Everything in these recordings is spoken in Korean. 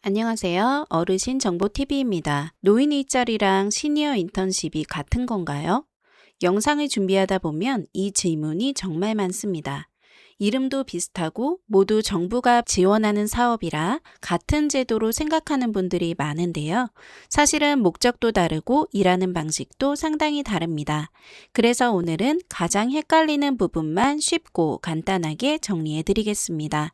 안녕하세요. 어르신 정보TV입니다. 노인 일자리랑 시니어 인턴십이 같은 건가요? 영상을 준비하다 보면 이 질문이 정말 많습니다. 이름도 비슷하고 모두 정부가 지원하는 사업이라 같은 제도로 생각하는 분들이 많은데요. 사실은 목적도 다르고 일하는 방식도 상당히 다릅니다. 그래서 오늘은 가장 헷갈리는 부분만 쉽고 간단하게 정리해 드리겠습니다.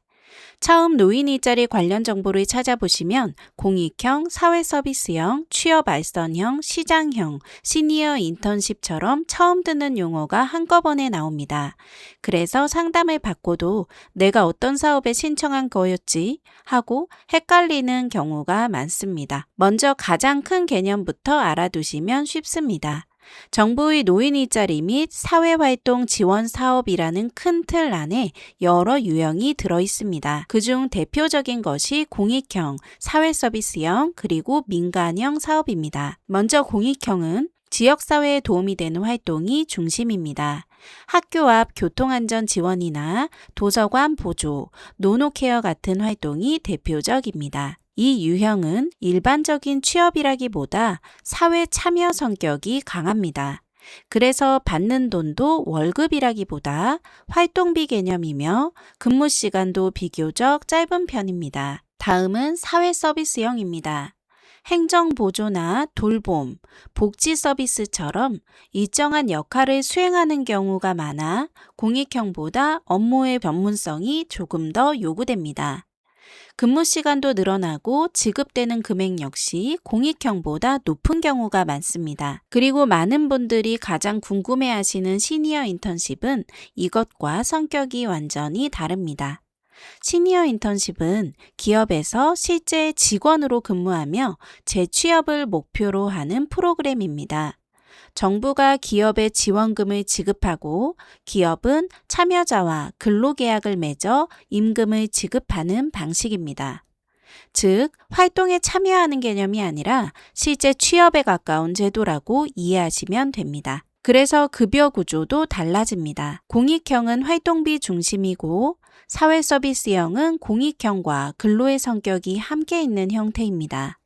처음 노인 일자리 관련 정보를 찾아보시면 공익형, 사회서비스형, 취업알선형, 시장형, 시니어 인턴십처럼 처음 듣는 용어가 한꺼번에 나옵니다. 그래서 상담을 받고도 내가 어떤 사업에 신청한 거였지 하고 헷갈리는 경우가 많습니다. 먼저 가장 큰 개념부터 알아두시면 쉽습니다. 정부의 노인 일자리 및 사회활동 지원 사업이라는 큰 틀 안에 여러 유형이 들어 있습니다. 그중 대표적인 것이 공익형, 사회서비스형, 그리고 민간형 사업입니다. 먼저 공익형은 지역사회에 도움이 되는 활동이 중심입니다. 학교 앞 교통안전 지원이나 도서관 보조, 노노케어 같은 활동이 대표적입니다. 이 유형은 일반적인 취업이라기보다 사회 참여 성격이 강합니다. 그래서 받는 돈도 월급이라기보다 활동비 개념이며 근무 시간도 비교적 짧은 편입니다. 다음은 사회 서비스형입니다. 행정보조나 돌봄, 복지 서비스처럼 일정한 역할을 수행하는 경우가 많아 공익형보다 업무의 전문성이 조금 더 요구됩니다. 근무 시간도 늘어나고 지급되는 금액 역시 공익형보다 높은 경우가 많습니다. 그리고 많은 분들이 가장 궁금해하시는 시니어 인턴십은 이것과 성격이 완전히 다릅니다. 시니어 인턴십은 기업에서 실제 직원으로 근무하며 재취업을 목표로 하는 프로그램입니다. 정부가 기업에 지원금을 지급하고 기업은 참여자와 근로계약을 맺어 임금을 지급하는 방식입니다. 즉, 활동에 참여하는 개념이 아니라 실제 취업에 가까운 제도라고 이해하시면 됩니다. 그래서 급여 구조도 달라집니다. 공익형은 활동비 중심이고 사회서비스형은 공익형과 근로의 성격이 함께 있는 형태입니다.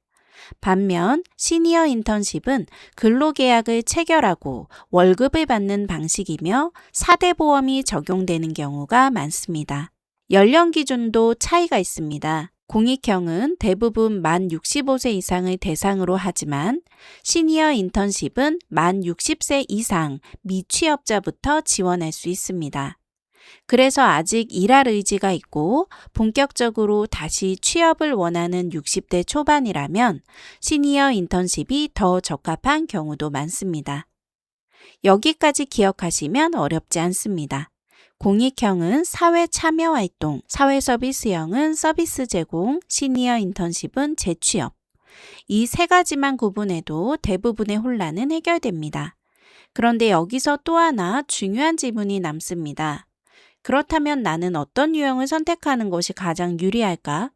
반면 시니어 인턴십은 근로계약을 체결하고 월급을 받는 방식이며 4대 보험이 적용되는 경우가 많습니다. 연령 기준도 차이가 있습니다. 공익형은 대부분 만 65세 이상을 대상으로 하지만 시니어 인턴십은 만 60세 이상 미취업자부터 지원할 수 있습니다. 그래서 아직 일할 의지가 있고 본격적으로 다시 취업을 원하는 60대 초반이라면 시니어 인턴십이 더 적합한 경우도 많습니다. 여기까지 기억하시면 어렵지 않습니다. 공익형은 사회 참여 활동, 사회 서비스형은 서비스 제공, 시니어 인턴십은 재취업. 이 세 가지만 구분해도 대부분의 혼란은 해결됩니다. 그런데 여기서 또 하나 중요한 질문이 남습니다. 그렇다면 나는 어떤 유형을 선택하는 것이 가장 유리할까?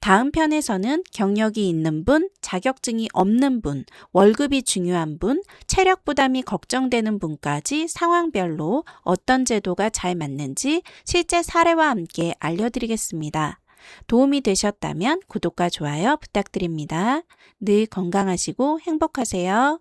다음 편에서는 경력이 있는 분, 자격증이 없는 분, 월급이 중요한 분, 체력 부담이 걱정되는 분까지 상황별로 어떤 제도가 잘 맞는지 실제 사례와 함께 알려드리겠습니다. 도움이 되셨다면 구독과 좋아요 부탁드립니다. 늘 건강하시고 행복하세요.